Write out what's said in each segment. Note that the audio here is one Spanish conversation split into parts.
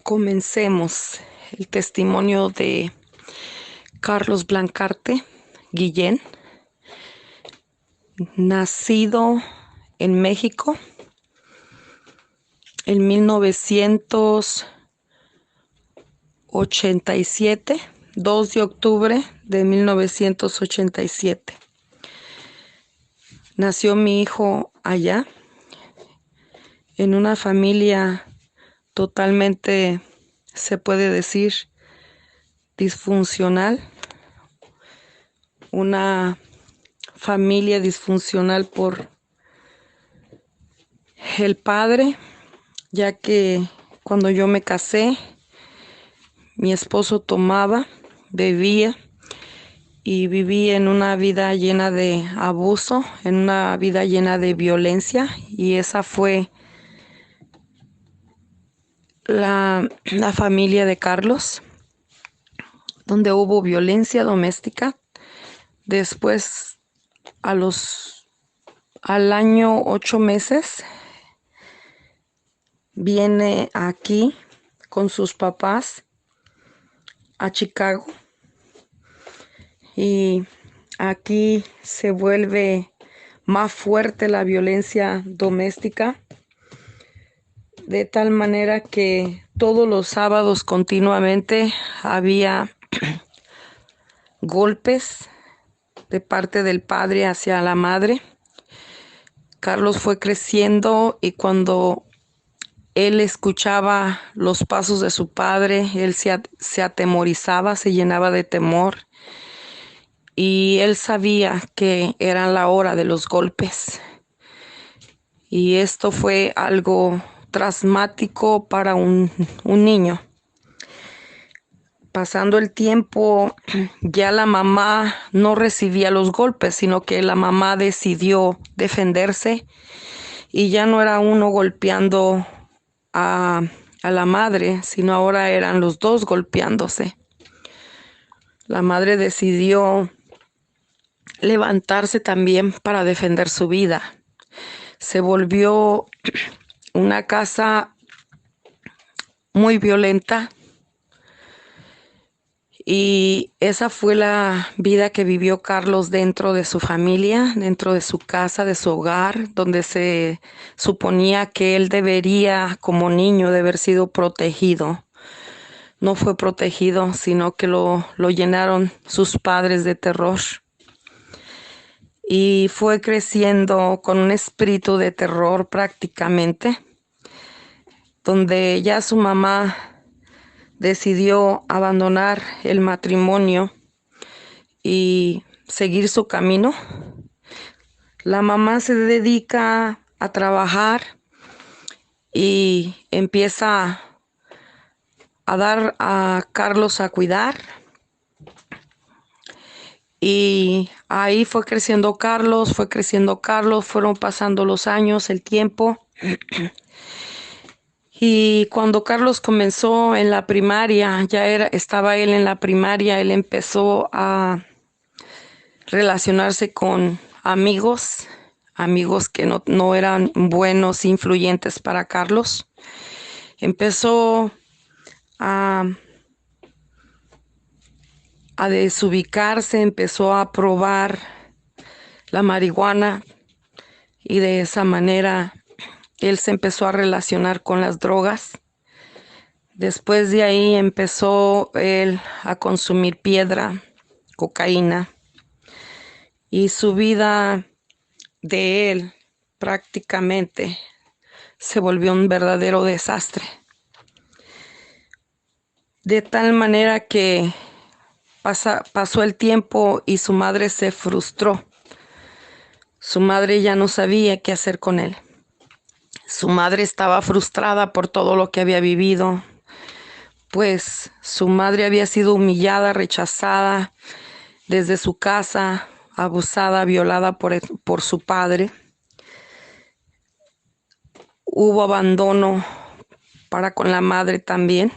Comencemos el testimonio de Carlos Blancarte Guillén, nacido en México en 1987, 2 de octubre de 1987. Nació mi hijo allá, en una familia totalmente, se puede decir, disfuncional, una familia disfuncional por el padre, ya que cuando yo me casé, mi esposo tomaba, bebía y vivía en una vida llena de abuso, en una vida llena de violencia, y esa fue la familia de Carlos, donde hubo violencia doméstica. Después, al año 8 meses, viene aquí con sus papás a Chicago, y aquí se vuelve más fuerte la violencia doméstica, de tal manera que todos los sábados continuamente había golpes de parte del padre hacia la madre. Carlos fue creciendo, y cuando él escuchaba los pasos de su padre, él se atemorizaba, se llenaba de temor, y él sabía que era la hora de los golpes. Y esto fue algo traumático para un niño. Pasando el tiempo, ya la mamá no recibía los golpes, sino que la mamá decidió defenderse, y ya no era uno golpeando a la madre, sino ahora eran los dos golpeándose. La madre decidió levantarse también para defender su vida. Se volvió una casa muy violenta, y esa fue la vida que vivió Carlos dentro de su familia, dentro de su casa, de su hogar, donde se suponía que él debería, como niño, de haber sido protegido. No fue protegido, sino que lo llenaron sus padres de terror. Y fue creciendo con un espíritu de terror prácticamente, donde ya su mamá decidió abandonar el matrimonio y seguir su camino. La mamá se dedica a trabajar y empieza a dar a Carlos a cuidar. Y ahí fue creciendo Carlos, fueron pasando los años, el tiempo. Y cuando Carlos comenzó en la primaria, estaba él en la primaria, él empezó a relacionarse con amigos que no eran buenos, influyentes para Carlos. Empezó a desubicarse, empezó a probar la marihuana, y de esa manera él se empezó a relacionar con las drogas. Después de ahí empezó él a consumir piedra, cocaína, y su vida de él prácticamente se volvió un verdadero desastre. De tal manera que pasó el tiempo y su madre se frustró. Su madre ya no sabía qué hacer con él. Su madre estaba frustrada por todo lo que había vivido, pues su madre había sido humillada, rechazada desde su casa, abusada, violada por su padre. Hubo abandono para con la madre también.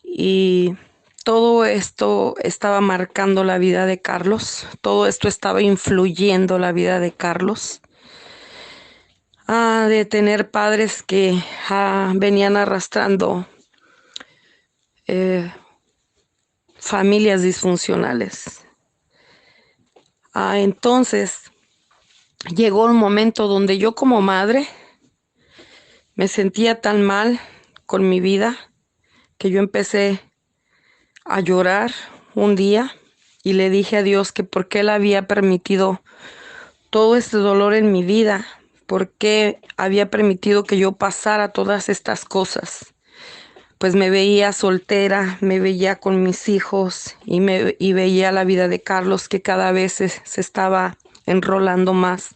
Y todo esto estaba marcando la vida de Carlos. Todo esto estaba influyendo la vida de Carlos. de tener padres que venían arrastrando eh, familias disfuncionales. Entonces llegó un momento donde yo como madre me sentía tan mal con mi vida que yo empecé a llorar un día y le dije a Dios que por qué Él había permitido todo este dolor en mi vida, por qué había permitido que yo pasara todas estas cosas. Pues me veía soltera, me veía con mis hijos y veía la vida de Carlos que cada vez se estaba enrolando más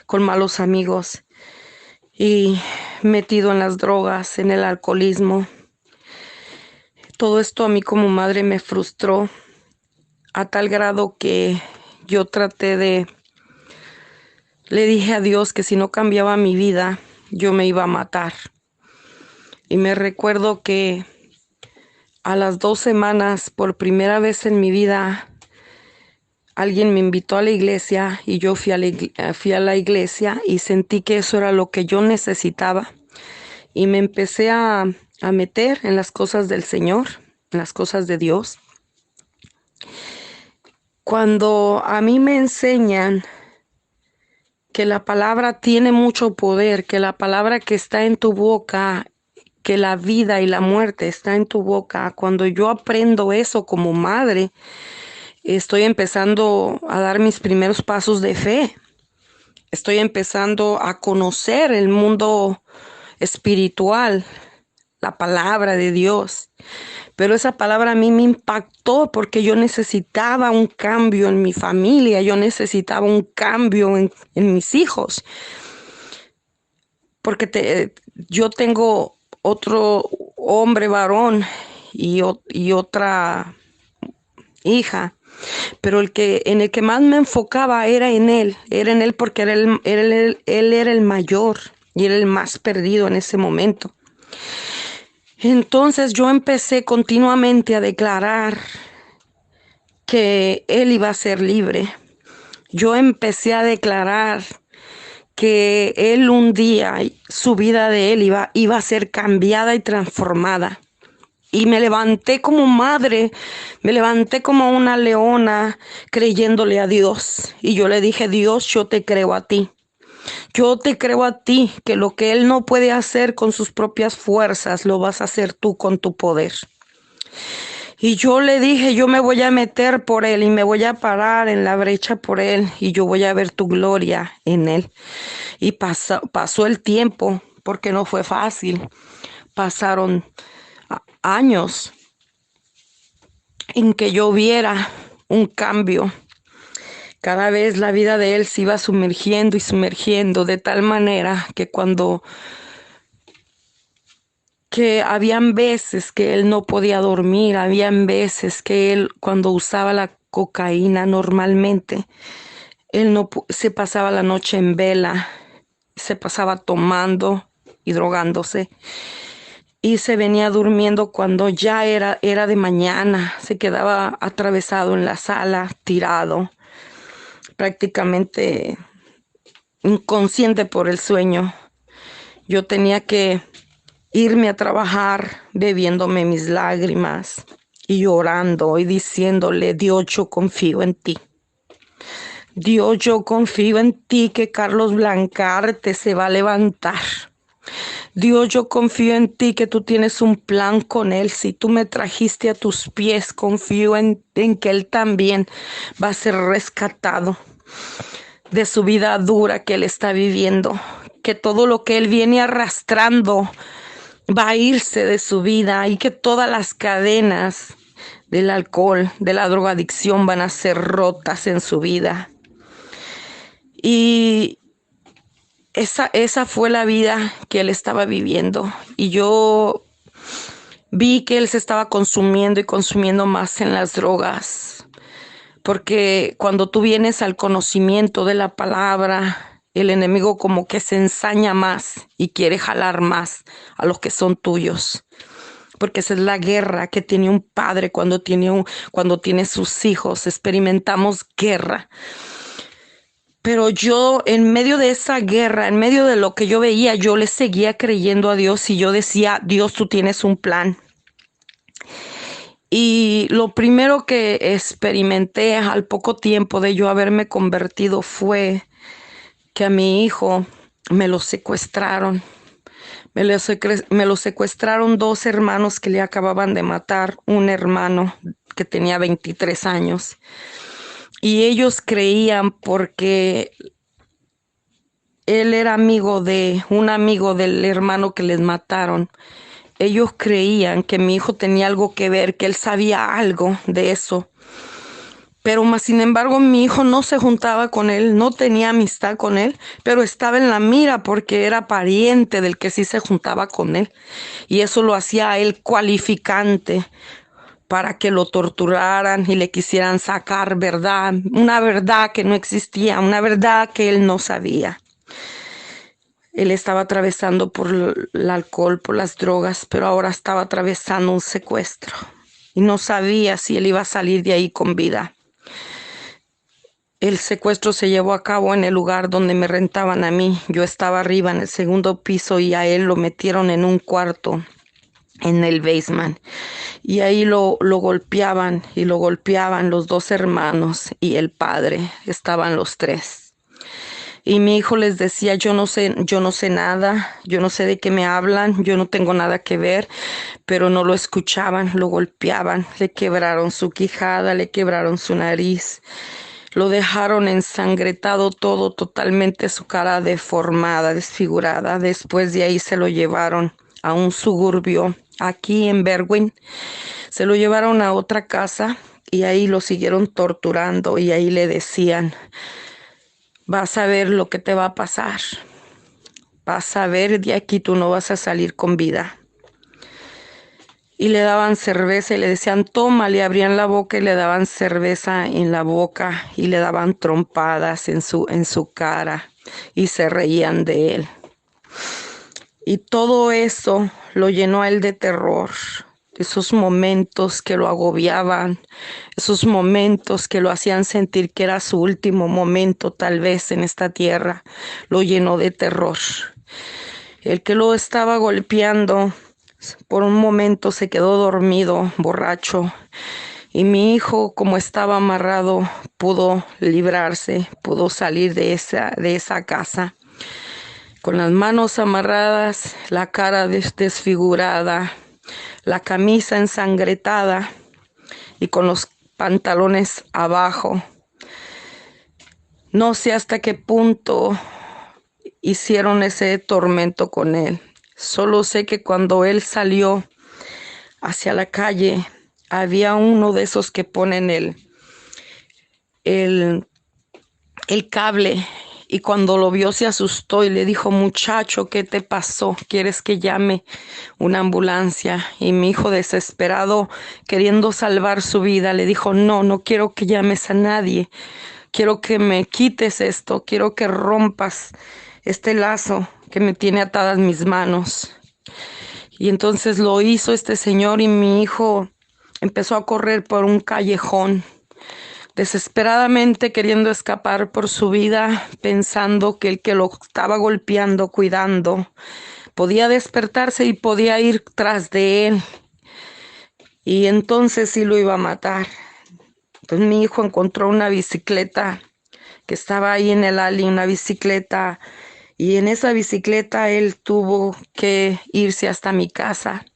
con malos amigos y metido en las drogas, en el alcoholismo. Todo esto a mí como madre me frustró a tal grado que yo le dije a Dios que si no cambiaba mi vida, yo me iba a matar. Y me recuerdo que a las 2 semanas, por primera vez en mi vida, alguien me invitó a la iglesia y yo fui a la iglesia y sentí que eso era lo que yo necesitaba. Y me empecé a meter en las cosas del Señor, en las cosas de Dios. Cuando a mí me enseñan que la palabra tiene mucho poder, que la palabra que está en tu boca, que la vida y la muerte está en tu boca, cuando yo aprendo eso como madre, estoy empezando a dar mis primeros pasos de fe. Estoy empezando a conocer el mundo espiritual, la palabra de Dios. Pero esa palabra a mí me impactó porque yo necesitaba un cambio en mi familia, yo necesitaba un cambio en mis hijos. Porque yo tengo otro hombre varón y otra hija, pero en el que más me enfocaba era en él porque él era el mayor y era el más perdido en ese momento. Entonces yo empecé continuamente a declarar que él iba a ser libre. Yo empecé a declarar que él un día, su vida de él iba a ser cambiada y transformada. Y me levanté como madre, me levanté como una leona creyéndole a Dios. Y yo le dije, Dios, yo te creo a ti. Yo te creo a ti, que lo que él no puede hacer con sus propias fuerzas, lo vas a hacer tú con tu poder. Y yo le dije, yo me voy a meter por él y me voy a parar en la brecha por él y yo voy a ver tu gloria en él. Y pasó el tiempo, porque no fue fácil. Pasaron años en que yo viera un cambio. Cada vez la vida de él se iba sumergiendo y sumergiendo de tal manera que habían veces que él no podía dormir, habían veces que él cuando usaba la cocaína normalmente, él no se pasaba la noche en vela, se pasaba tomando y drogándose. Y se venía durmiendo cuando ya era de mañana, se quedaba atravesado en la sala, tirado, prácticamente inconsciente por el sueño. Yo tenía que irme a trabajar bebiéndome mis lágrimas y llorando y diciéndole, Dios, yo confío en ti. Dios, yo confío en ti que Carlos Blancarte se va a levantar. Dios, yo confío en ti que tú tienes un plan con él. Si tú me trajiste a tus pies, confío en que él también va a ser rescatado de su vida dura que él está viviendo. Que todo lo que él viene arrastrando va a irse de su vida y que todas las cadenas del alcohol, de la drogadicción van a ser rotas en su vida. Y esa fue la vida que él estaba viviendo. Y yo vi que él se estaba consumiendo y consumiendo más en las drogas. Porque cuando tú vienes al conocimiento de la palabra, el enemigo como que se ensaña más y quiere jalar más a los que son tuyos. Porque esa es la guerra que tiene un padre cuando tiene sus hijos. Experimentamos guerra. Pero yo, en medio de esa guerra, en medio de lo que yo veía, yo le seguía creyendo a Dios y yo decía, Dios, tú tienes un plan. Y lo primero que experimenté al poco tiempo de yo haberme convertido fue que a mi hijo me lo secuestraron. Me lo secuestraron dos hermanos que le acababan de matar, un hermano que tenía 23 años. Y ellos creían, porque él era amigo de un amigo del hermano que les mataron, ellos creían que mi hijo tenía algo que ver, que él sabía algo de eso. Pero más sin embargo, mi hijo no se juntaba con él, no tenía amistad con él, pero estaba en la mira porque era pariente del que sí se juntaba con él. Y eso lo hacía a él cualificante para que lo torturaran y le quisieran sacar verdad, una verdad que no existía, una verdad que él no sabía. Él estaba atravesando por el alcohol, por las drogas, pero ahora estaba atravesando un secuestro y no sabía si él iba a salir de ahí con vida. El secuestro se llevó a cabo en el lugar donde me rentaban a mí. Yo estaba arriba en el segundo piso y a él lo metieron en un cuarto en el basement. Y ahí lo golpeaban y lo golpeaban los dos hermanos y el padre. Estaban los tres. Y mi hijo les decía, yo no sé nada, yo no sé de qué me hablan, yo no tengo nada que ver, pero no lo escuchaban, lo golpeaban, le quebraron su quijada, le quebraron su nariz, lo dejaron ensangretado todo, totalmente su cara deformada, desfigurada. Después de ahí se lo llevaron a un suburbio aquí en Berwyn, se lo llevaron a otra casa y ahí lo siguieron torturando y ahí le decían, vas a ver lo que te va a pasar. Vas a ver, de aquí tú no vas a salir con vida. Y le daban cerveza y le decían, toma, le abrían la boca y le daban cerveza en la boca y le daban trompadas en su cara y se reían de él. Y todo eso lo llenó a él de terror. Esos momentos que lo agobiaban, esos momentos que lo hacían sentir que era su último momento tal vez en esta tierra, lo llenó de terror. El que lo estaba golpeando por un momento se quedó dormido, borracho, y mi hijo, como estaba amarrado, pudo librarse, pudo salir de esa casa con las manos amarradas, la cara desfigurada, la camisa ensangrentada y con los pantalones abajo. No sé hasta qué punto hicieron ese tormento con él. Solo sé que cuando él salió hacia la calle, había uno de esos que ponen el cable, y cuando lo vio se asustó y le dijo, muchacho, ¿qué te pasó? ¿Quieres que llame una ambulancia? Y mi hijo, desesperado, queriendo salvar su vida, le dijo, no, no quiero que llames a nadie. Quiero que me quites esto, quiero que rompas este lazo que me tiene atadas mis manos. Y entonces lo hizo este señor y mi hijo empezó a correr por un callejón, desesperadamente queriendo escapar por su vida, pensando que el que lo estaba golpeando, cuidando, podía despertarse y podía ir tras de él. Y entonces sí lo iba a matar. Entonces mi hijo encontró una bicicleta que estaba ahí en el alley, una bicicleta, y en esa bicicleta él tuvo que irse hasta mi casa.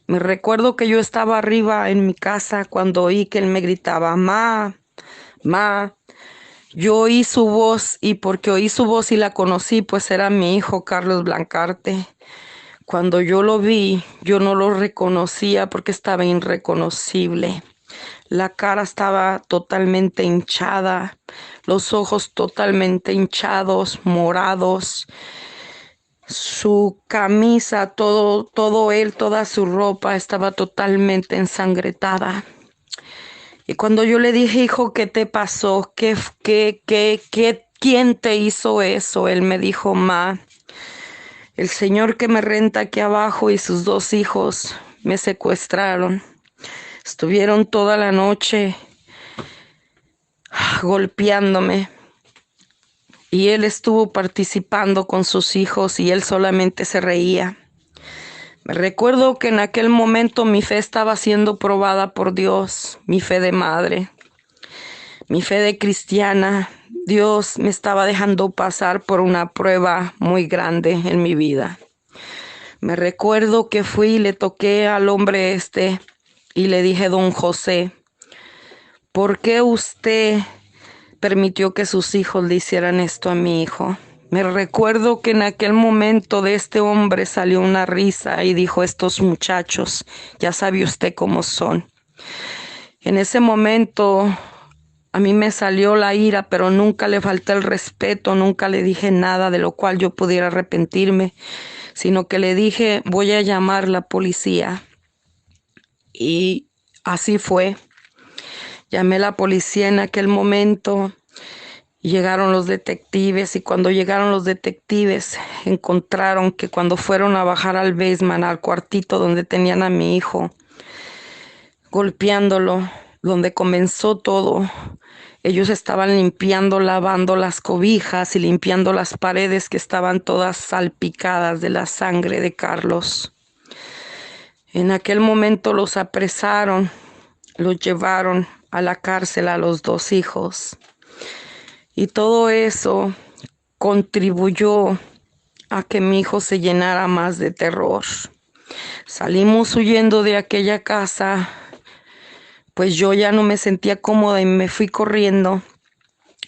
Me recuerdo que yo estaba arriba en mi casa cuando oí que él me gritaba, ma, ma. Yo oí su voz y porque oí su voz y la conocí, pues era mi hijo Carlos Blancarte. Cuando yo lo vi, yo no lo reconocía porque estaba irreconocible. La cara estaba totalmente hinchada, los ojos totalmente hinchados, morados. Su camisa, todo él, toda su ropa estaba totalmente ensangrentada. Y cuando yo le dije, hijo, ¿qué te pasó? ¿Quién te hizo eso? Él me dijo, ma, el señor que me renta aquí abajo y sus dos hijos me secuestraron. Estuvieron toda la noche golpeándome. y él estuvo participando con sus hijos y él solamente se reía. Me recuerdo que en aquel momento mi fe estaba siendo probada por Dios, mi fe de madre, mi fe de cristiana. Dios me estaba dejando pasar por una prueba muy grande en mi vida. Me recuerdo que fui y le toqué al hombre y le dije: don José, ¿por qué usted permitió que sus hijos le hicieran esto a mi hijo? Me recuerdo que en aquel momento de este hombre salió una risa y dijo: estos muchachos, ya sabe usted cómo son. En ese momento a mí me salió la ira, pero nunca le falté el respeto, nunca le dije nada de lo cual yo pudiera arrepentirme, sino que le dije: voy a llamar a la policía. Y así fue. Llamé a la policía en aquel momento. Llegaron los detectives y cuando llegaron los detectives encontraron que cuando fueron a bajar al basement, al cuartito donde tenían a mi hijo, golpeándolo, donde comenzó todo, ellos estaban limpiando, lavando las cobijas y limpiando las paredes que estaban todas salpicadas de la sangre de Carlos. En aquel momento los apresaron, los llevaron a la cárcel a los dos hijos. Y todo eso contribuyó a que mi hijo se llenara más de terror. Salimos huyendo de aquella casa, pues yo ya no me sentía cómoda y me fui corriendo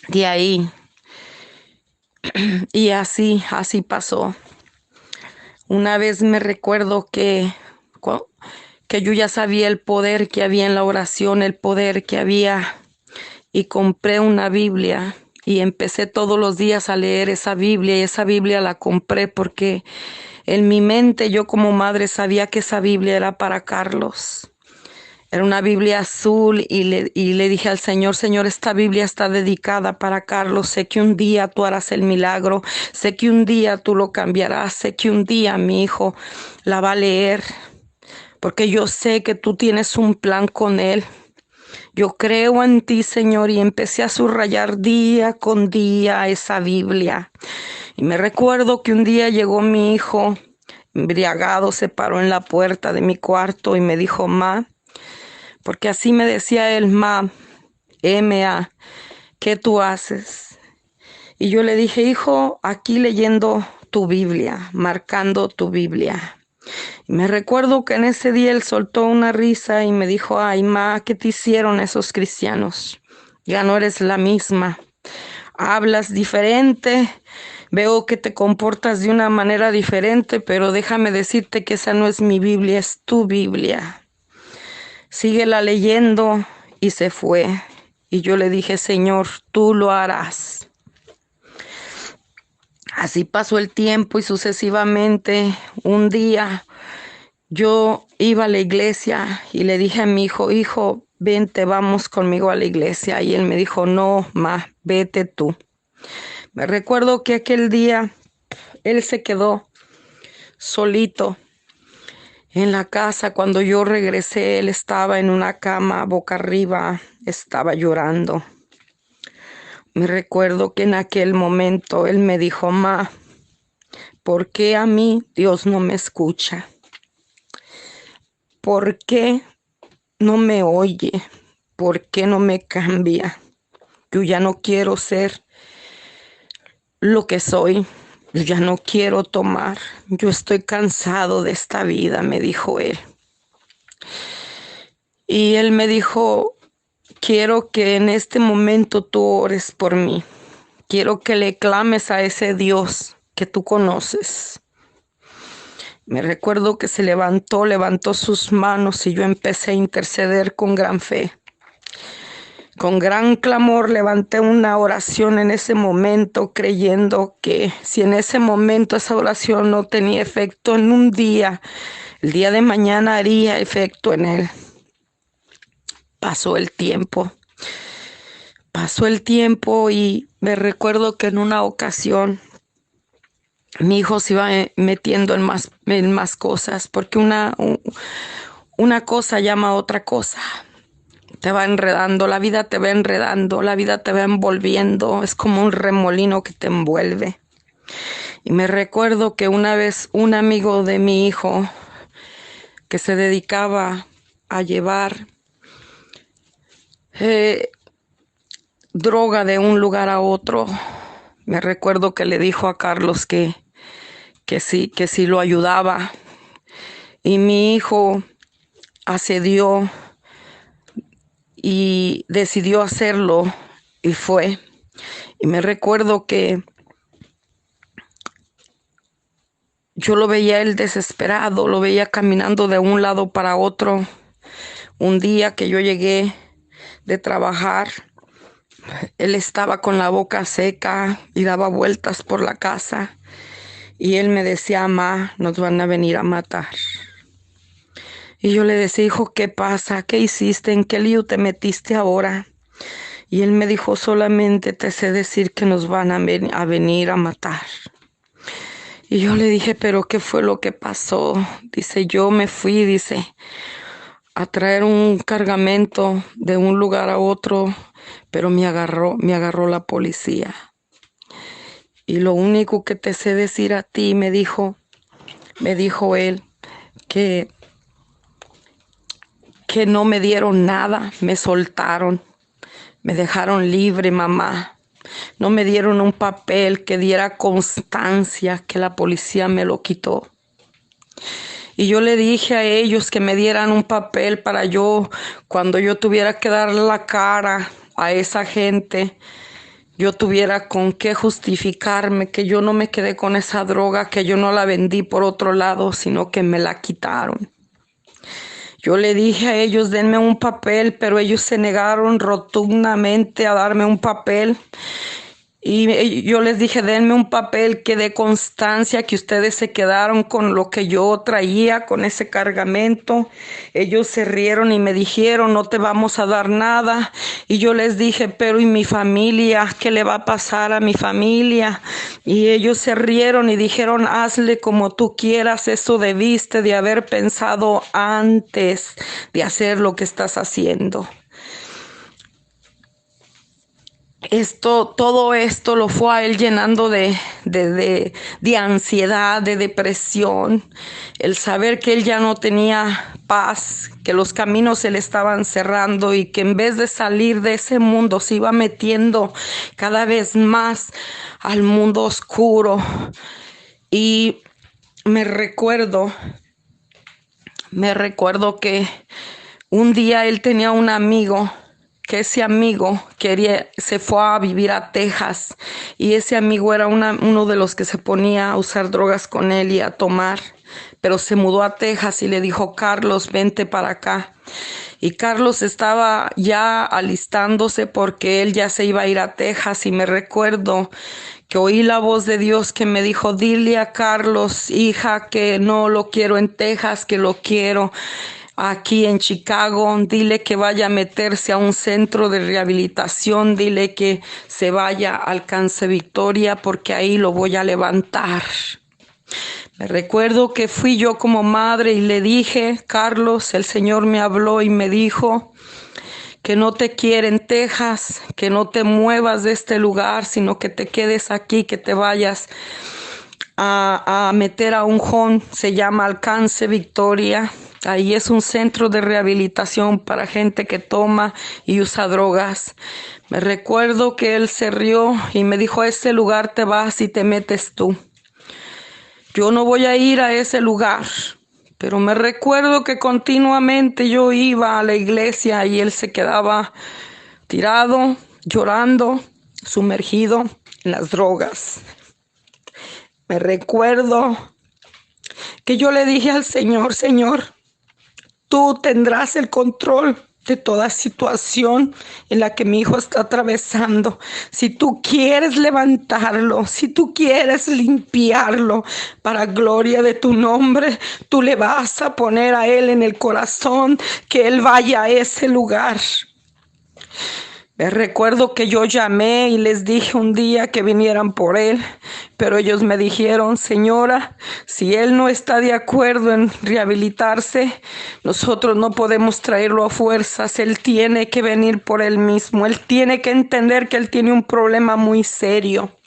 de ahí. Y así pasó. Una vez me recuerdo que yo ya sabía el poder que había en la oración, el poder que había, y compré una Biblia y empecé todos los días a leer esa Biblia, y esa Biblia la compré porque en mi mente yo como madre sabía que esa Biblia era para Carlos. Era una Biblia azul y le dije al Señor: Señor, esta Biblia está dedicada para Carlos. Sé que un día tú harás el milagro. Sé que un día tú lo cambiarás. Sé que un día mi hijo la va a leer. Porque yo sé que tú tienes un plan con él. Yo creo en ti, Señor, y empecé a subrayar día con día esa Biblia. Y me recuerdo que un día llegó mi hijo, embriagado, se paró en la puerta de mi cuarto y me dijo: Ma, porque así me decía él, Ma, M-A, ¿qué tú haces? Y yo le dije: hijo, aquí leyendo tu Biblia, marcando tu Biblia. Y me recuerdo que en ese día él soltó una risa y me dijo: ay, Ma, ¿qué te hicieron esos cristianos? Ya no eres la misma. Hablas diferente, veo que te comportas de una manera diferente, pero déjame decirte que esa no es mi Biblia, es tu Biblia. Síguela leyendo. Y se fue. Y yo le dije: Señor, tú lo harás. Así pasó el tiempo y sucesivamente un día yo iba a la iglesia y le dije a mi hijo: hijo, vente, vamos conmigo a la iglesia. Y él me dijo: no, ma, vete tú. Me recuerdo que aquel día él se quedó solito en la casa. Cuando yo regresé, él estaba en una cama boca arriba, estaba llorando. Me recuerdo que en aquel momento él me dijo: ma, ¿por qué a mí Dios no me escucha? ¿Por qué no me oye? ¿Por qué no me cambia? Yo ya no quiero ser lo que soy. Yo ya no quiero tomar. Yo estoy cansado de esta vida, me dijo él. Y él me dijo: quiero que en este momento tú ores por mí. Quiero que le clames a ese Dios que tú conoces. Me recuerdo que se levantó sus manos y yo empecé a interceder con gran fe. Con gran clamor levanté una oración en ese momento, creyendo que si en ese momento esa oración no tenía efecto en un día, el día de mañana haría efecto en él. Pasó el tiempo y me recuerdo que en una ocasión mi hijo se iba metiendo en más cosas, porque una cosa llama a otra cosa. te va enredando, la vida te va enredando, la vida te va envolviendo, es como un remolino que te envuelve. Y me recuerdo que una vez un amigo de mi hijo que se dedicaba a llevar droga de un lugar a otro, me recuerdo que le dijo a Carlos que sí lo ayudaba. Y mi hijo accedió y decidió hacerlo y fue. Y me recuerdo que yo lo veía él desesperado, lo veía caminando de un lado para otro. Un día que yo llegué de trabajar, él estaba con la boca seca y daba vueltas por la casa. Y él me decía, mamá, nos van a venir a matar. Y yo le decía, hijo, ¿qué pasa? ¿Qué hiciste? ¿En qué lío te metiste ahora? Y él me dijo, solamente te sé decir que nos van a venir a matar. Y yo le dije, ¿pero qué fue lo que pasó? Dice, yo me fui, dice, a traer un cargamento de un lugar a otro, pero me agarró la policía. Y lo único que te sé decir a ti, me dijo él, que no me dieron nada, me soltaron, me dejaron libre, mamá. No me dieron un papel que diera constancia que la policía me lo quitó. Y yo le dije a ellos que me dieran un papel para yo, cuando yo tuviera que dar la cara a esa gente, yo tuviera con qué justificarme, que yo no me quedé con esa droga, que yo no la vendí por otro lado, sino que me la quitaron. Yo le dije a ellos, denme un papel, pero ellos se negaron rotundamente a darme un papel. Y yo les dije, denme un papel que dé constancia que ustedes se quedaron con lo que yo traía, con ese cargamento. Ellos se rieron y me dijeron, no te vamos a dar nada. Y yo les dije, pero ¿y mi familia? ¿Qué le va a pasar a mi familia? Y ellos se rieron y dijeron, hazle como tú quieras, eso debiste de haber pensado antes de hacer lo que estás haciendo. Todo esto lo fue a él llenando de ansiedad, de depresión, el saber que él ya no tenía paz, que los caminos se le estaban cerrando y que en vez de salir de ese mundo se iba metiendo cada vez más al mundo oscuro. Y me recuerdo que un día él tenía un amigo, que ese amigo se fue a vivir a Texas, y ese amigo era uno de los que se ponía a usar drogas con él y a tomar, pero se mudó a Texas y le dijo, Carlos, vente para acá. Y Carlos estaba ya alistándose porque él ya se iba a ir a Texas, y me recuerdo que oí la voz de Dios que me dijo, dile a Carlos, hija, que no lo quiero en Texas, que lo quiero aquí en Chicago. Dile que vaya a meterse a un centro de rehabilitación, dile que se vaya al Alcance Victoria, porque ahí lo voy a levantar. Me recuerdo que fui yo como madre y le dije, Carlos, el Señor me habló y me dijo que no te quiere en Texas, que no te muevas de este lugar, sino que te quedes aquí, que te vayas a meter a un home, se llama Alcance Victoria. Ahí es un centro de rehabilitación para gente que toma y usa drogas. Me recuerdo que él se rió y me dijo, a ese lugar te vas y te metes tú. Yo no voy a ir a ese lugar. Pero me recuerdo que continuamente yo iba a la iglesia y él se quedaba tirado, llorando, sumergido en las drogas. Me recuerdo que yo le dije al Señor, Señor, tú tendrás el control de toda situación en la que mi hijo está atravesando. Si tú quieres levantarlo, si tú quieres limpiarlo para gloria de tu nombre, tú le vas a poner a él en el corazón que él vaya a ese lugar. Recuerdo que yo llamé y les dije un día que vinieran por él, pero ellos me dijeron: señora, si él no está de acuerdo en rehabilitarse, nosotros no podemos traerlo a fuerzas. Él tiene que venir por él mismo. Él tiene que entender que él tiene un problema muy serio.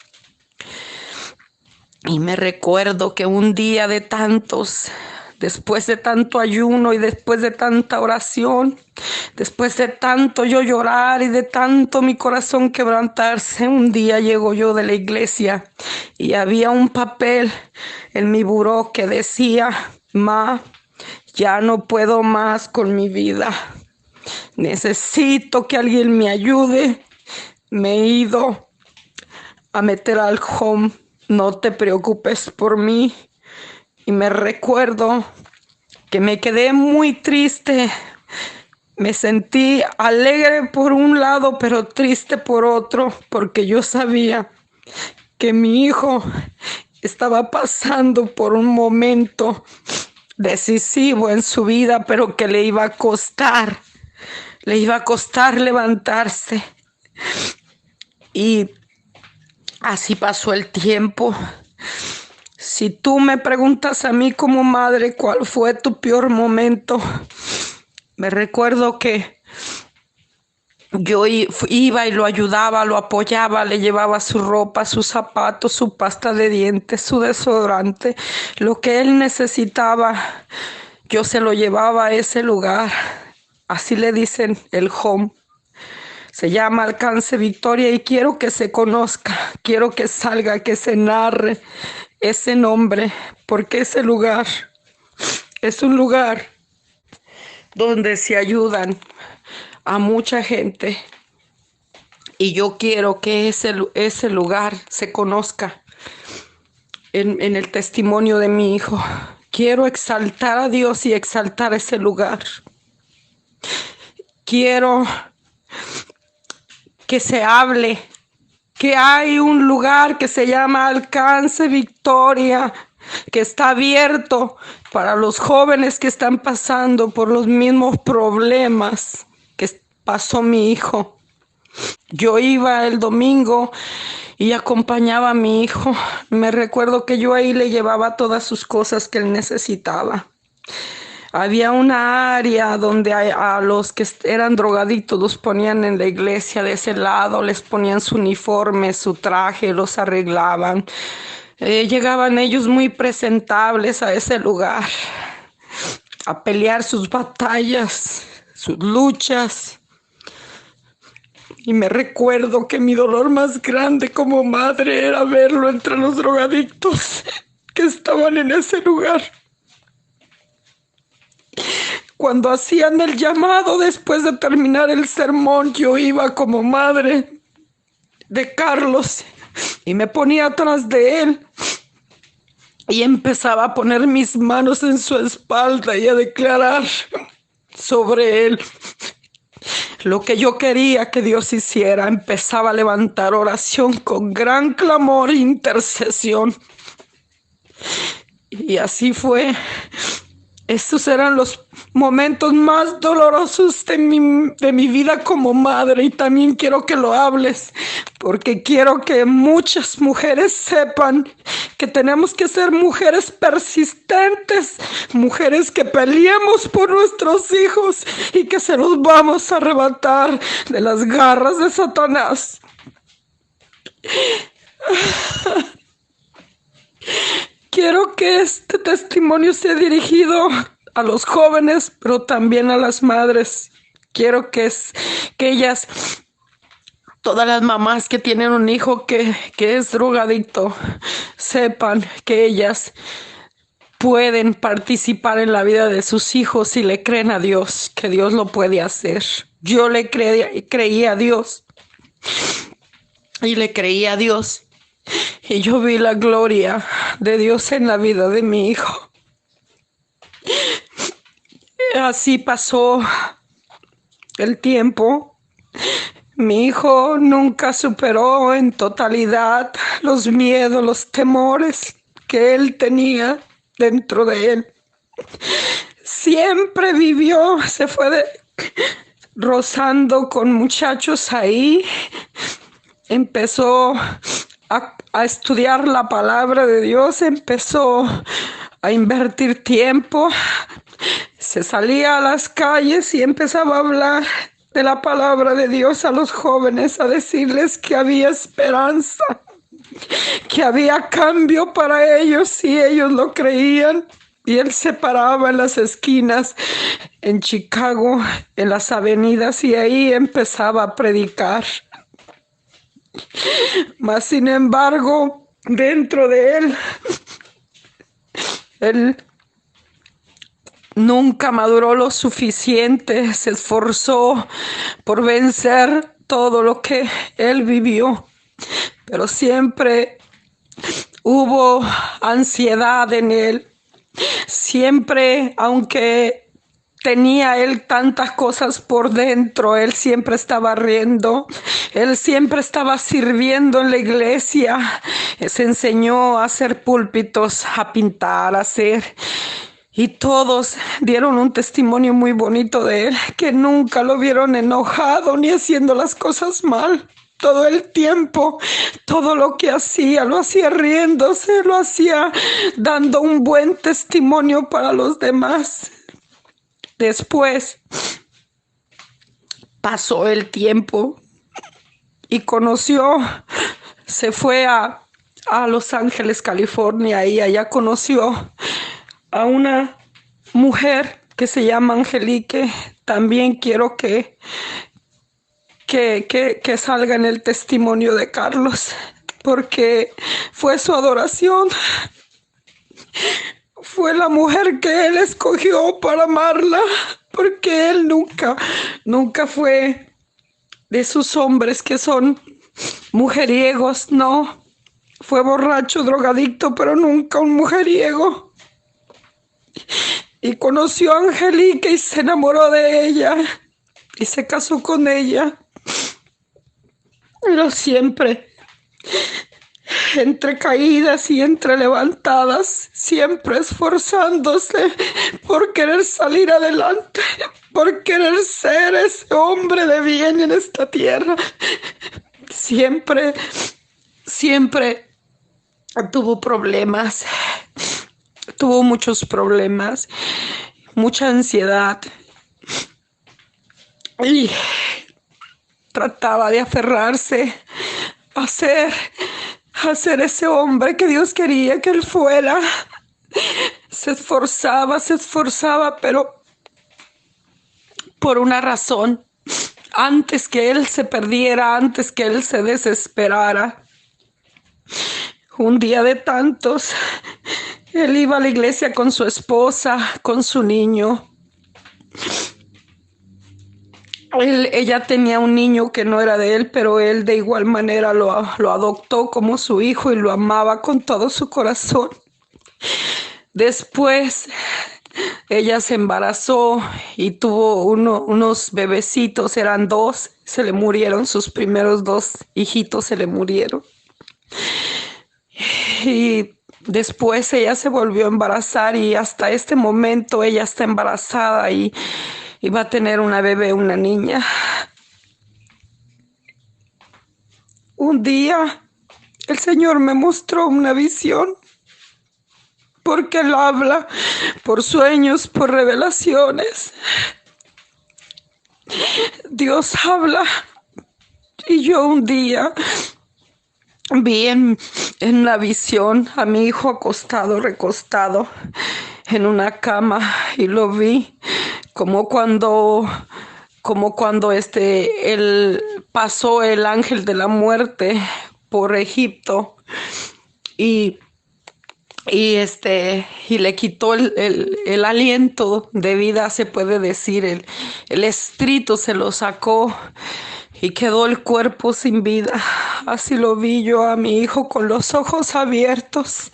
Y me recuerdo que un día de tantos, después de tanto ayuno y después de tanta oración, después de tanto yo llorar y de tanto mi corazón quebrantarse, un día llego yo de la iglesia y había un papel en mi buró que decía: Ma, ya no puedo más con mi vida. Necesito que alguien me ayude. Me he ido a meter al home. No te preocupes por mí. Y me recuerdo que me quedé muy triste. Me sentí alegre por un lado, pero triste por otro, porque yo sabía que mi hijo estaba pasando por un momento decisivo en su vida, pero que le iba a costar levantarse. Y así pasó el tiempo. Si tú me preguntas a mí como madre cuál fue tu peor momento, me recuerdo que yo iba y lo ayudaba, lo apoyaba, le llevaba su ropa, sus zapatos, su pasta de dientes, su desodorante, lo que él necesitaba. Yo se lo llevaba a ese lugar. Así le dicen el home. Se llama Alcance Victoria y quiero que se conozca, quiero que salga, que se narre ese nombre, porque ese lugar es un lugar donde se ayudan a mucha gente. Y yo quiero que ese lugar se conozca en el testimonio de mi hijo. Quiero exaltar a Dios y exaltar ese lugar. Quiero que se hable que hay un lugar que se llama Alcance Victoria, que está abierto para los jóvenes que están pasando por los mismos problemas que pasó mi hijo. Yo iba el domingo y acompañaba a mi hijo. Me recuerdo que yo ahí le llevaba todas sus cosas que él necesitaba. Había una área donde a los que eran drogadictos los ponían en la iglesia de ese lado, les ponían su uniforme, su traje, los arreglaban. Llegaban ellos muy presentables a ese lugar, a pelear sus batallas, sus luchas. Y me recuerdo que mi dolor más grande como madre era verlo entre los drogadictos que estaban en ese lugar. Cuando hacían el llamado después de terminar el sermón, yo iba como madre de Carlos y me ponía atrás de él y empezaba a poner mis manos en su espalda y a declarar sobre él lo que yo quería que Dios hiciera. Empezaba a levantar oración con gran clamor e intercesión. Y así fue. Estos eran los momentos más dolorosos de mi vida como madre, y también quiero que lo hables, porque quiero que muchas mujeres sepan que tenemos que ser mujeres persistentes, mujeres que peleemos por nuestros hijos y que se los vamos a arrebatar de las garras de Satanás. Quiero que este testimonio sea dirigido a los jóvenes, pero también a las madres. Quiero que ellas, todas las mamás que tienen un hijo que es drogadicto, sepan que ellas pueden participar en la vida de sus hijos si le creen a Dios, que Dios lo puede hacer. Yo le creí a Dios y le creí a Dios. Y yo vi la gloria de Dios en la vida de mi hijo. Así pasó el tiempo. Mi hijo nunca superó en totalidad los miedos, los temores que él tenía dentro de él. Siempre vivió, rozando con muchachos ahí, empezó a estudiar la palabra de Dios, empezó a invertir tiempo, se salía a las calles y empezaba a hablar de la palabra de Dios a los jóvenes, a decirles que había esperanza, que había cambio para ellos si ellos lo creían. Y él se paraba en las esquinas, en Chicago, en las avenidas, y ahí empezaba a predicar. Mas, sin embargo, dentro de él nunca maduró lo suficiente, se esforzó por vencer todo lo que él vivió, pero siempre hubo ansiedad en él. Siempre, aunque tenía él tantas cosas por dentro, él siempre estaba riendo, él siempre estaba sirviendo en la iglesia, se enseñó a hacer púlpitos, a pintar, a hacer... Y todos dieron un testimonio muy bonito de él, que nunca lo vieron enojado ni haciendo las cosas mal. Todo el tiempo, todo lo que hacía, lo hacía riéndose, lo hacía dando un buen testimonio para los demás. Después pasó el tiempo y se fue a Los Ángeles, California, y allá conoció a una mujer que se llama Angelique. También quiero que salga en el testimonio de Carlos, porque fue su adoración, fue la mujer que él escogió para amarla, porque él nunca fue de esos hombres que son mujeriegos, no, fue borracho, drogadicto, pero nunca un mujeriego. Y conoció a Angelique y se enamoró de ella y se casó con ella. Pero siempre, entre caídas y entre levantadas, siempre esforzándose por querer salir adelante, por querer ser ese hombre de bien en esta tierra. Siempre tuvo problemas, tuvo muchos problemas, mucha ansiedad, y trataba de aferrarse a ser ese hombre que Dios quería que él fuera. Se esforzaba, pero por una razón, antes que él se perdiera, antes que él se desesperara. Un día de tantos, él iba a la iglesia con su esposa, con su niño. Ella tenía un niño que no era de él, pero él de igual manera lo adoptó como su hijo y lo amaba con todo su corazón. Después ella se embarazó y tuvo unos bebecitos, eran dos, se le murieron, sus primeros dos hijitos se le murieron. Y después ella se volvió a embarazar y hasta este momento ella está embarazada y va a tener una bebé, una niña. Un día el Señor me mostró una visión, porque Él habla por sueños, por revelaciones. Dios habla. Y yo un día vi en la visión a mi hijo acostado, recostado en una cama, y lo vi como cuando él pasó el ángel de la muerte por Egipto y le quitó el aliento de vida, se puede decir, el espíritu se lo sacó y quedó el cuerpo sin vida. Así lo vi yo a mi hijo con los ojos abiertos,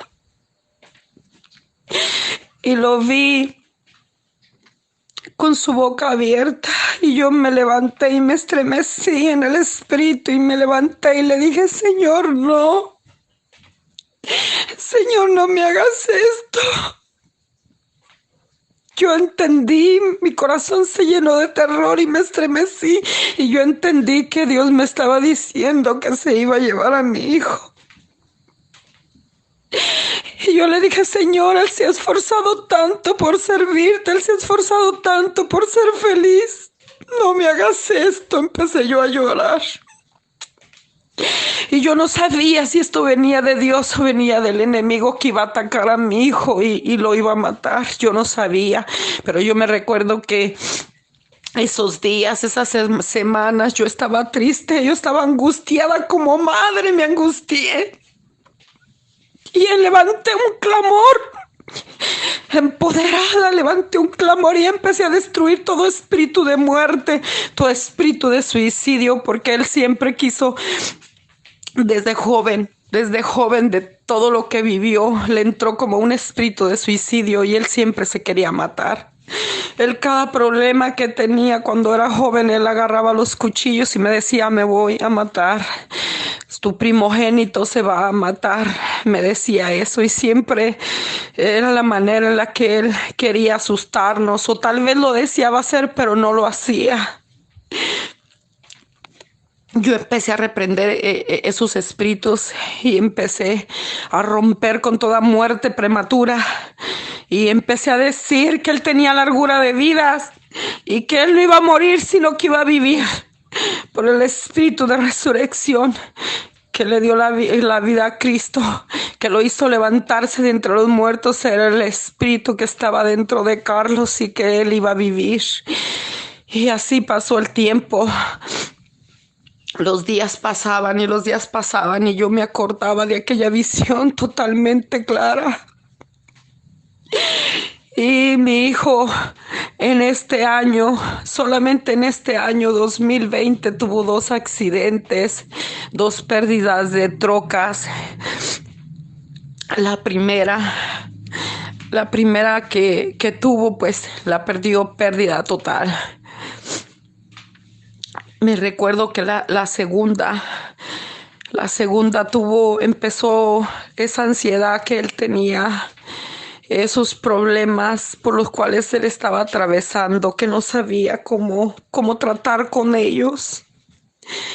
y lo vi con su boca abierta, y yo me levanté y me estremecí en el espíritu, y me levanté y le dije: Señor, no. Señor, no me hagas esto. yo entendí, mi corazón se llenó de terror y me estremecí y yo entendí que Dios me estaba diciendo que se iba a llevar a mi hijo. Y yo le dije, Señor, Él se ha esforzado tanto por servirte, Él se ha esforzado tanto por ser feliz. No me hagas esto. Empecé yo a llorar. Y yo no sabía si esto venía de Dios o venía del enemigo que iba a atacar a mi hijo y lo iba a matar. Yo no sabía, pero yo me recuerdo que esos días, esas semanas, yo estaba triste, yo estaba angustiada como madre, me angustié. Y levanté un clamor, empoderada, levanté un clamor y empecé a destruir todo espíritu de muerte, todo espíritu de suicidio, porque él siempre quiso, desde joven, de todo lo que vivió, le entró como un espíritu de suicidio y él siempre se quería matar. Él, cada problema que tenía cuando era joven, él agarraba los cuchillos y me decía, me voy a matar. Tu primogénito se va a matar, me decía eso, y siempre era la manera en la que él quería asustarnos, o tal vez lo deseaba hacer, pero no lo hacía. Yo empecé a reprender esos espíritus y empecé a romper con toda muerte prematura y empecé a decir que él tenía largura de vidas y que él no iba a morir, sino que iba a vivir por el espíritu de resurrección que le dio la vida a Cristo, que lo hizo levantarse de entre los muertos. Era el espíritu que estaba dentro de Carlos y que él iba a vivir. Y así pasó el tiempo. Los días pasaban y los días pasaban y yo me acordaba de aquella visión totalmente clara. Y mi hijo en este año, solamente en este año 2020, tuvo 2 accidentes, 2 pérdidas de trocas. La primera que tuvo, pues la perdió, pérdida total. Me recuerdo que la segunda empezó esa ansiedad que él tenía, esos problemas por los cuales él estaba atravesando, que no sabía cómo tratar con ellos.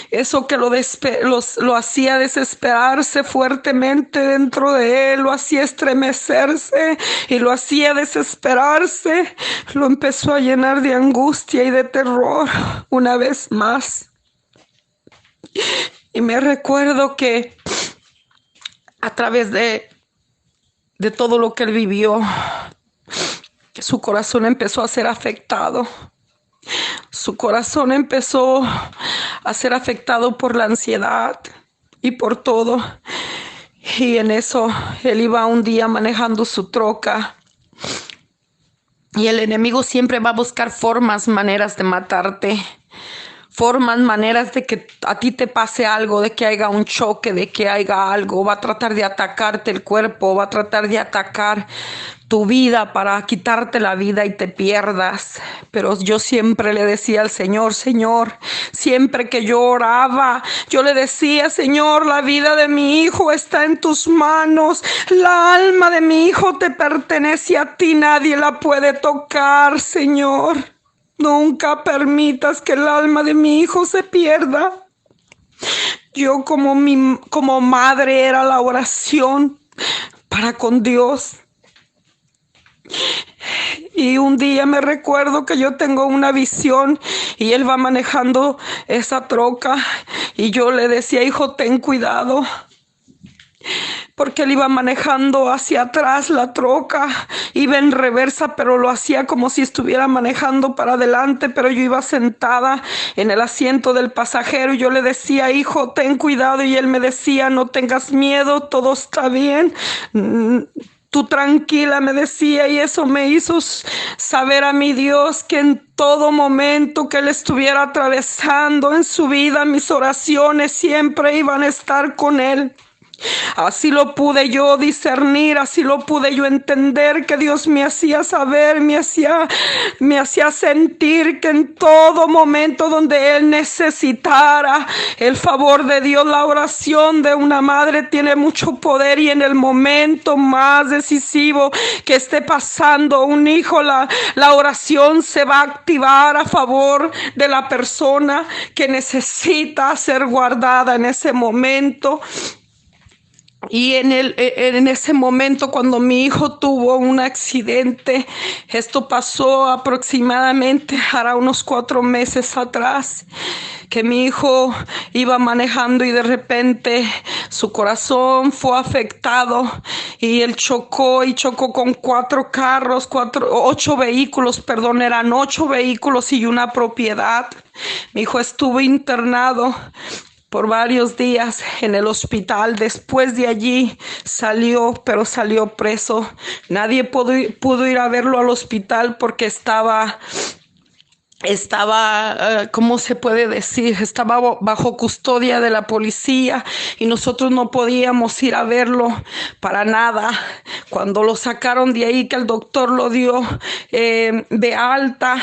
Eso que lo hacía desesperarse fuertemente dentro de él, lo hacía estremecerse y lo hacía desesperarse, lo empezó a llenar de angustia y de terror una vez más. Y me recuerdo que a través de todo lo que él vivió, su corazón empezó a ser afectado. Su corazón empezó a ser afectado por la ansiedad y por todo. Y en eso él iba un día manejando su troca. Y el enemigo siempre va a buscar formas, maneras de matarte. Formas, maneras de que a ti te pase algo, de que haya un choque, de que haya algo. Va a tratar de atacarte el cuerpo, va a tratar de atacar tu vida para quitarte la vida y te pierdas. Pero yo siempre le decía al Señor, Señor, siempre que yo oraba, yo le decía, Señor, la vida de mi hijo está en tus manos, la alma de mi hijo te pertenece a ti, nadie la puede tocar, Señor. Nunca permitas que el alma de mi hijo se pierda. Yo como madre era la oración para con Dios. Y un día me recuerdo que yo tengo una visión y él va manejando esa troca y yo le decía, hijo, ten cuidado. Porque él iba manejando hacia atrás la troca, iba en reversa, pero lo hacía como si estuviera manejando para adelante, pero yo iba sentada en el asiento del pasajero y yo le decía, hijo, ten cuidado, y él me decía, no tengas miedo, todo está bien, tú tranquila, me decía, y eso me hizo saber a mi Dios que en todo momento que él estuviera atravesando en su vida, mis oraciones siempre iban a estar con él. Así lo pude yo discernir, así lo pude yo entender, que Dios me hacía saber, me hacía sentir que en todo momento donde Él necesitara el favor de Dios, la oración de una madre tiene mucho poder, y en el momento más decisivo que esté pasando un hijo, la oración se va a activar a favor de la persona que necesita ser guardada en ese momento. Y en ese momento, cuando mi hijo tuvo un accidente, esto pasó aproximadamente hará unos 4 meses atrás, que mi hijo iba manejando y de repente su corazón fue afectado y él chocó con 4 carros, 8 vehículos, perdón, eran 8 vehículos y una propiedad. Mi hijo estuvo internado por varios días en el hospital. Después de allí salió, pero salió preso. Nadie pudo ir a verlo al hospital porque estaba, ¿cómo se puede decir? Estaba bajo custodia de la policía y nosotros no podíamos ir a verlo para nada. Cuando lo sacaron de ahí, que el doctor lo dio de alta,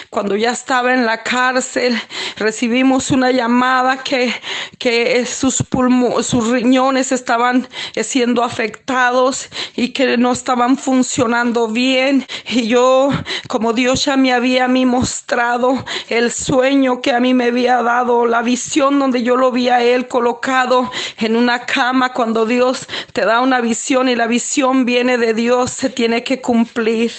cuando ya estaba en la cárcel, recibimos una llamada que sus riñones estaban siendo afectados y que no estaban funcionando bien. Y yo, como Dios ya me había a mí mostrado el sueño que a mí me había dado, la visión donde yo lo vi a él colocado en una cama, cuando Dios te da una visión y la visión viene de Dios, se tiene que cumplir.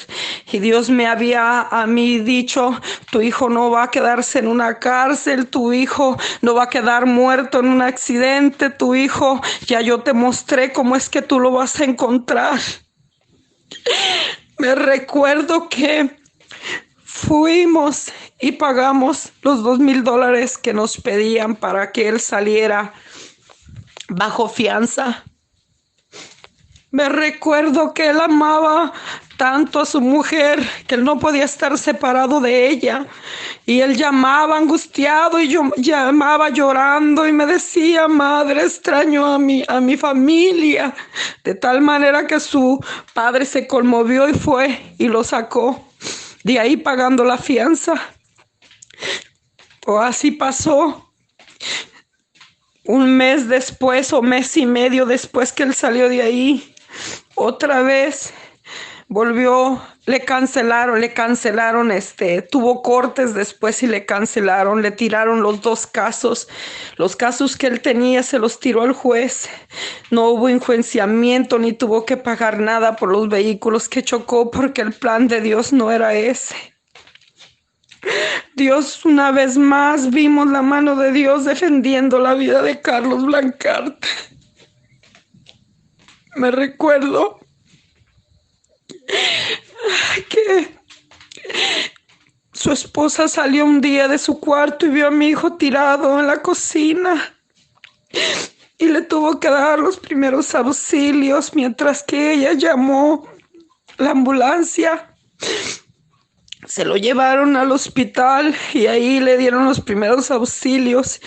Y Dios me había a mí dicho: tu hijo no va a quedarse en una cárcel, tu hijo no va a quedar muerto en un accidente, tu hijo, ya yo te mostré cómo es que tú lo vas a encontrar. Me recuerdo que fuimos y pagamos los $2,000 que nos pedían para que él saliera bajo fianza. Me recuerdo que él amaba tanto a su mujer que él no podía estar separado de ella. Y él llamaba angustiado y yo llamaba llorando y me decía: madre, extraño a mi familia. De tal manera que su padre se conmovió y fue y lo sacó de ahí pagando la fianza. Pues así pasó. Un mes después o mes y medio después que él salió de ahí, otra vez volvió, le cancelaron, tuvo cortes después y le cancelaron, le tiraron los 2 casos. Los casos que él tenía se los tiró al juez. No hubo enjuiciamiento ni tuvo que pagar nada por los vehículos que chocó, porque el plan de Dios no era ese. Dios, una vez más vimos la mano de Dios defendiendo la vida de Carlos Blancarte. Me recuerdo que su esposa salió un día de su cuarto y vio a mi hijo tirado en la cocina y le tuvo que dar los primeros auxilios mientras que ella llamó la ambulancia. Se lo llevaron al hospital y ahí le dieron los primeros auxilios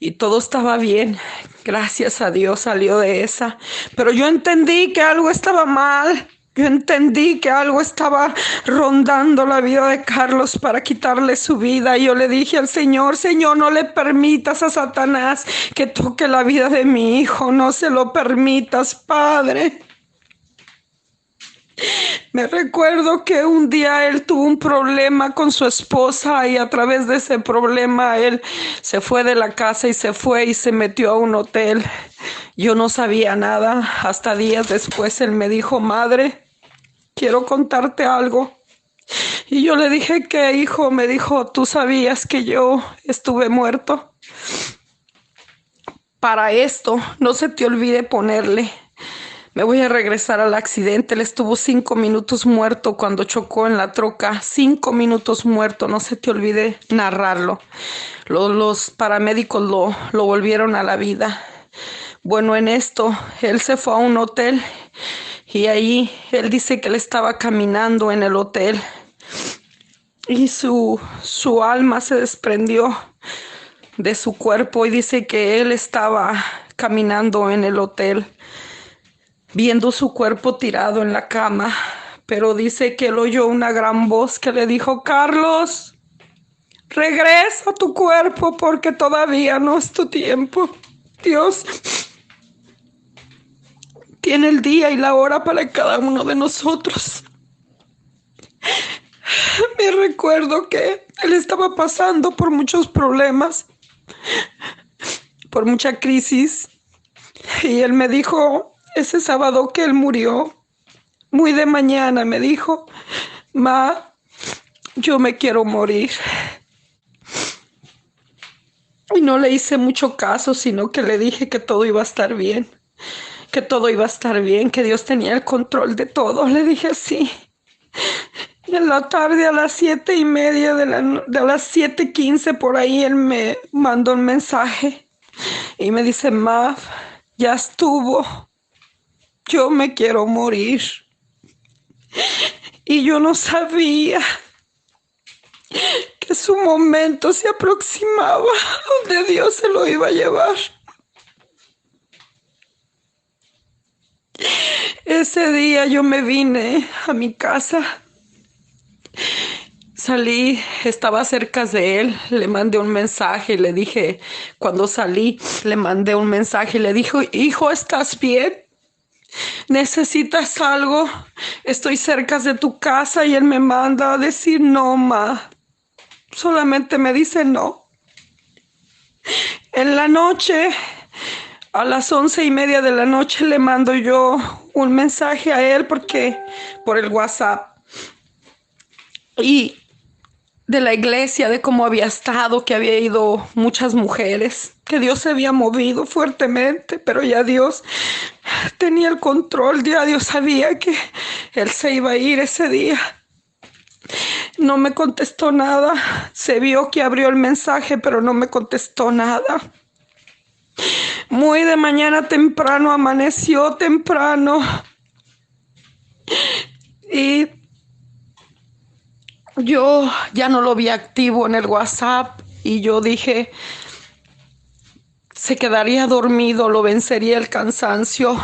y todo estaba bien. Gracias a Dios salió de esa. Pero yo entendí que algo estaba mal. Yo entendí que algo estaba rondando la vida de Carlos para quitarle su vida. Y yo le dije al Señor: Señor, no le permitas a Satanás que toque la vida de mi hijo. No se lo permitas, Padre. Me recuerdo que un día él tuvo un problema con su esposa y a través de ese problema él se fue de la casa y se metió a un hotel. Yo no sabía nada. Hasta días después él me dijo: madre, quiero contarte algo. Y yo le dije: ¿qué, hijo? Me dijo: ¿tú sabías que yo estuve muerto? Para esto, no se te olvide ponerle: me voy a regresar al accidente. Él estuvo 5 minutos muerto cuando chocó en la troca. 5 minutos muerto, no se te olvide narrarlo. Los paramédicos lo volvieron a la vida. Bueno, en esto, él se fue a un hotel y ahí él dice que él estaba caminando en el hotel y su alma se desprendió de su cuerpo y dice que él estaba caminando en el hotel, viendo su cuerpo tirado en la cama, pero dice que él oyó una gran voz que le dijo: Carlos, regresa a tu cuerpo porque todavía no es tu tiempo. Dios tiene el día y la hora para cada uno de nosotros. Me recuerdo que él estaba pasando por muchos problemas, por mucha crisis, y él me dijo ese sábado que él murió, muy de mañana, me dijo: Ma, yo me quiero morir. Y no le hice mucho caso, sino que le dije que todo iba a estar bien, que todo iba a estar bien, que Dios tenía el control de todo. Le dije así. Y en la tarde, a las 7:30 de las 7:15 por ahí, él me mandó un mensaje y me dice: Mav, ya estuvo, yo me quiero morir. Y yo no sabía que su momento se aproximaba, donde Dios se lo iba a llevar. Ese día yo me vine a mi casa, salí, estaba cerca de él, le mandé un mensaje y le dije, cuando salí, le mandé un mensaje y le dije: hijo, ¿estás bien? ¿Necesitas algo? Estoy cerca de tu casa. Y él me manda a decir: no, ma. Solamente me dice no. En la noche, a las 11:30 de la noche, le mando yo un mensaje a él por el WhatsApp. Y de la iglesia, de cómo había estado, que había ido muchas mujeres, que Dios se había movido fuertemente, pero ya Dios tenía el control, ya Dios sabía que él se iba a ir ese día. No me contestó nada, se vio que abrió el mensaje, pero no me contestó nada. Muy de mañana temprano, amaneció temprano, y yo ya no lo vi activo en el WhatsApp, y yo dije: se quedaría dormido, lo vencería el cansancio.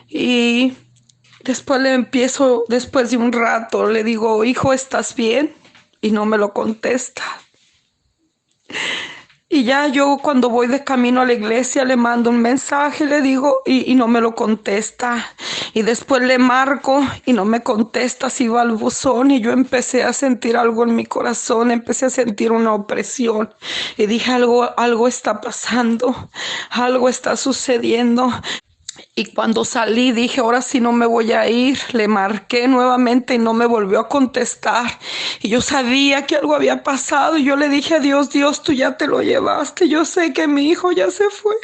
Y después después de un rato, le digo: hijo, ¿estás bien? Y no me lo contesta. Y ya yo, cuando voy de camino a la iglesia, le mando un mensaje, le digo, y no me lo contesta. Y después le marco y no me contesta, así va al buzón. Y yo empecé a sentir algo en mi corazón, empecé a sentir una opresión. Y dije: algo está pasando, algo está sucediendo. Y cuando salí dije: ahora sí no me voy a ir. Le marqué nuevamente y no me volvió a contestar. Y yo sabía que algo había pasado. Y yo le dije a Dios: Dios, tú ya te lo llevaste. Yo sé que mi hijo ya se fue.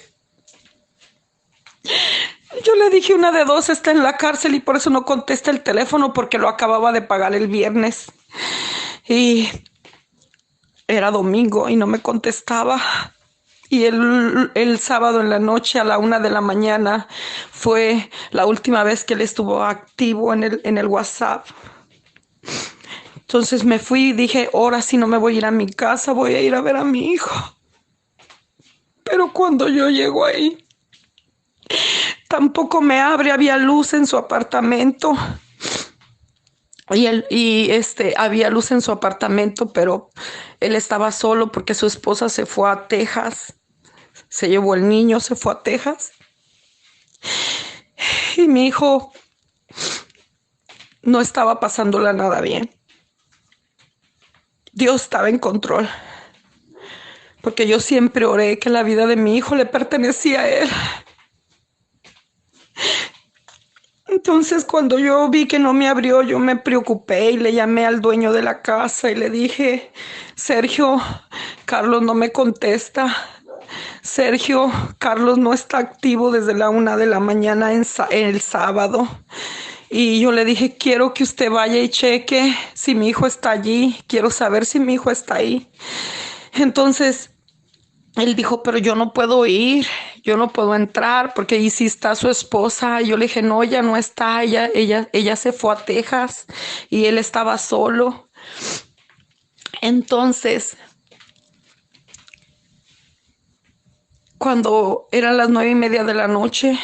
Yo le dije: una de dos, está en la cárcel y por eso no contesta el teléfono, porque lo acababa de pagar el viernes. Y era domingo y no me contestaba. Y el sábado en la noche, a la 1:00 de la mañana, fue la última vez que él estuvo activo en el WhatsApp. Entonces me fui y dije: ahora sí no me voy a ir a mi casa, voy a ir a ver a mi hijo. Pero cuando yo llego ahí, tampoco me abre. Había luz en su apartamento. Había luz en su apartamento, pero él estaba solo porque su esposa se fue a Texas. Se llevó el niño, se fue a Texas. Y mi hijo no estaba pasándola nada bien. Dios estaba en control, porque yo siempre oré que la vida de mi hijo le pertenecía a él. Entonces, cuando yo vi que no me abrió, yo me preocupé y le llamé al dueño de la casa y le dije: Sergio, Carlos no me contesta. Sergio, Carlos no está activo desde la 1:00 de la mañana el sábado. Y yo le dije: quiero que usted vaya y cheque si mi hijo está allí. Quiero saber si mi hijo está ahí. Entonces él dijo: pero yo no puedo ir, yo no puedo entrar, porque ahí sí está su esposa. Y yo le dije: no, ella no está, ella se fue a Texas y él estaba solo. Entonces Cuando eran las 9:30 de la noche,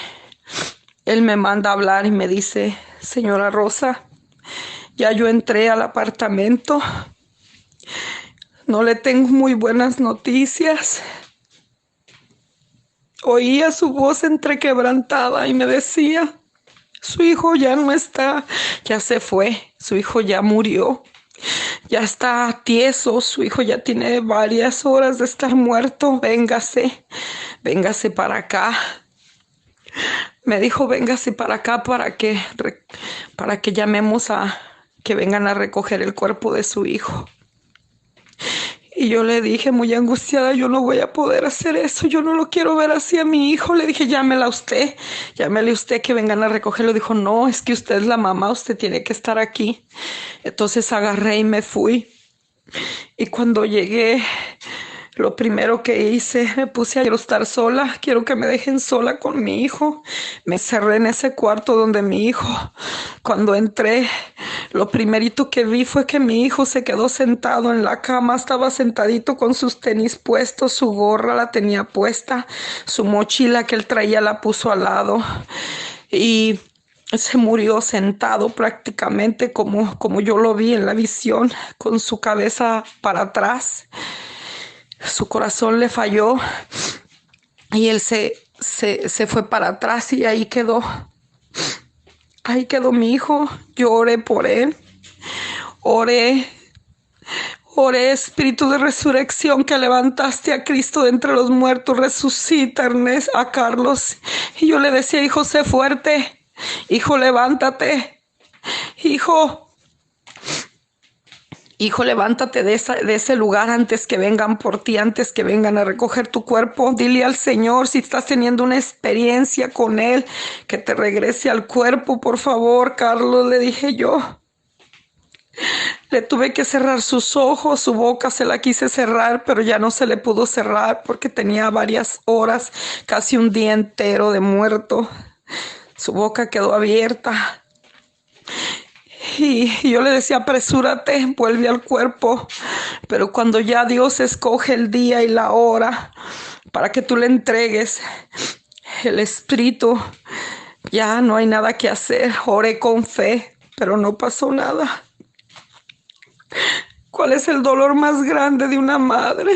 él me manda a hablar y me dice: señora Rosa, ya yo entré al apartamento, no le tengo muy buenas noticias. Oía su voz entrequebrantada y me decía: su hijo ya no está, ya se fue, su hijo ya murió, ya está tieso, su hijo ya tiene varias horas de estar muerto, véngase para acá. Me dijo: véngase para acá para que llamemos a que vengan a recoger el cuerpo de su hijo. Y yo le dije, muy angustiada: yo no voy a poder hacer eso, yo no lo quiero ver así a mi hijo. Le dije: llámele usted que vengan a recogerlo. Dijo: no, es que usted es la mamá, usted tiene que estar aquí. Entonces agarré y me fui. Y cuando llegué, lo primero que hice, me puse a quiero estar sola, quiero que me dejen sola con mi hijo. Me encerré en ese cuarto donde mi hijo, cuando entré, lo primerito que vi fue que mi hijo se quedó sentado en la cama, estaba sentadito con sus tenis puestos, su gorra la tenía puesta, su mochila que él traía la puso al lado y se murió sentado prácticamente como yo lo vi en la visión, con su cabeza para atrás. Su corazón le falló y él se fue para atrás y ahí quedó. Ahí quedó mi hijo. Yo oré por él. Oré, Espíritu de resurrección, que levantaste a Cristo de entre los muertos. Resucita, Ernest, a Carlos. Y yo le decía: hijo, sé fuerte. Hijo, levántate. Hijo, levántate de ese lugar antes que vengan por ti, antes que vengan a recoger tu cuerpo. Dile al Señor, si estás teniendo una experiencia con Él, que te regrese al cuerpo, por favor. Carlos, le dije yo. Le tuve que cerrar sus ojos, su boca se la quise cerrar, pero ya no se le pudo cerrar porque tenía varias horas, casi un día entero de muerto. Su boca quedó abierta. Y yo le decía: apresúrate, vuelve al cuerpo. Pero cuando ya Dios escoge el día y la hora para que tú le entregues el espíritu, ya no hay nada que hacer. Oré con fe, pero no pasó nada. ¿Cuál es el dolor más grande de una madre?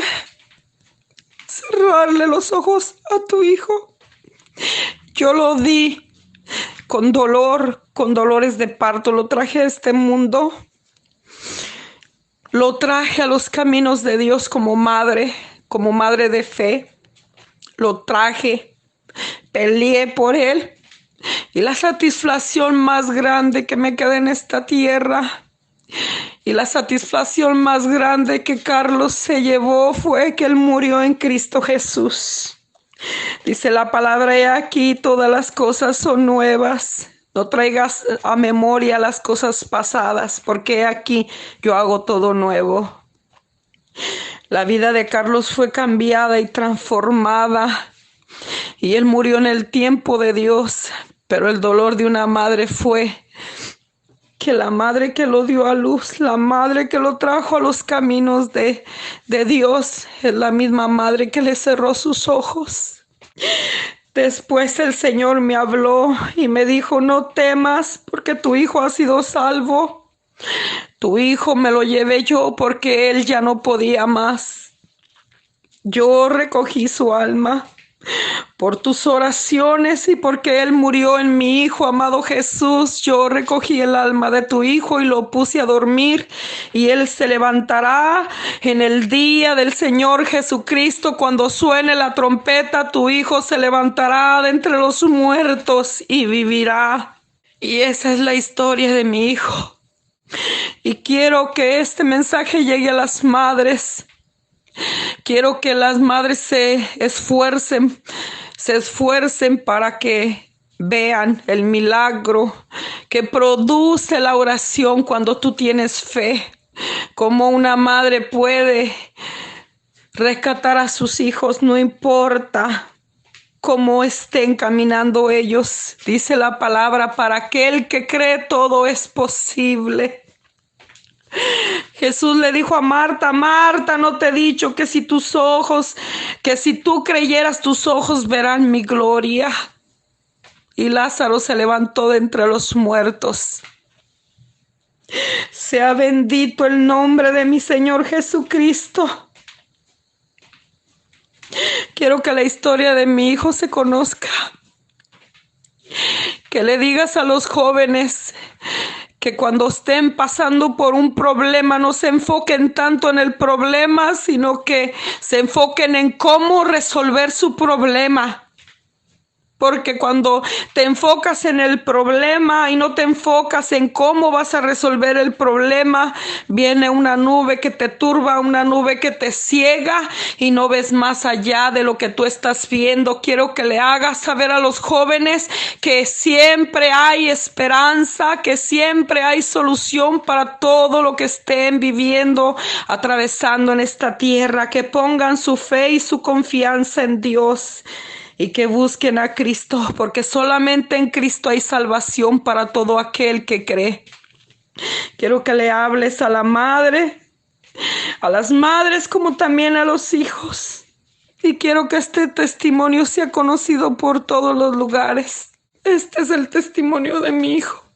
Cerrarle los ojos a tu hijo. Yo lo di con dolor, con dolores de parto, lo traje a este mundo. Lo traje a los caminos de Dios como madre de fe. Lo traje, peleé por él. Y la satisfacción más grande que me queda en esta tierra, y la satisfacción más grande que Carlos se llevó, fue que él murió en Cristo Jesús. Dice la palabra: he aquí, todas las cosas son nuevas. No traigas a memoria las cosas pasadas, porque aquí yo hago todo nuevo. La vida de Carlos fue cambiada y transformada, y él murió en el tiempo de Dios. Pero el dolor de una madre fue que la madre que lo dio a luz, la madre que lo trajo a los caminos de Dios, es la misma madre que le cerró sus ojos. Después el Señor me habló y me dijo: no temas, porque tu hijo ha sido salvo. Tu hijo me lo llevé yo porque él ya no podía más. Yo recogí su alma por tus oraciones y porque él murió en mi hijo amado Jesús. Yo recogí el alma de tu hijo y lo puse a dormir, y él se levantará en el día del Señor Jesucristo. Cuando suene la trompeta, tu hijo se levantará de entre los muertos y vivirá. Y esa es la historia de mi hijo. Y quiero que este mensaje llegue a las madres. Quiero que las madres se esfuercen para que vean el milagro que produce la oración cuando tú tienes fe. Cómo una madre puede rescatar a sus hijos, no importa cómo estén caminando ellos. Dice la palabra: para aquel que cree, todo es posible. Jesús le dijo a Marta: Marta, ¿no te he dicho que si tus ojos que si tú creyeras, tus ojos verán mi gloria. Y Lázaro se levantó de entre los muertos. Sea bendito el nombre de mi Señor Jesucristo. Quiero que la historia de mi hijo se conozca. Que le digas a los jóvenes que cuando estén pasando por un problema no se enfoquen tanto en el problema, sino que se enfoquen en cómo resolver su problema. Porque cuando te enfocas en el problema y no te enfocas en cómo vas a resolver el problema, viene una nube que te turba, una nube que te ciega y no ves más allá de lo que tú estás viendo. Quiero que le hagas saber a los jóvenes que siempre hay esperanza, que siempre hay solución para todo lo que estén viviendo, atravesando en esta tierra, que pongan su fe y su confianza en Dios. Y que busquen a Cristo, porque solamente en Cristo hay salvación para todo aquel que cree. Quiero que le hables a la madre, a las madres como también a los hijos. Y quiero que este testimonio sea conocido por todos los lugares. Este es el testimonio de mi hijo.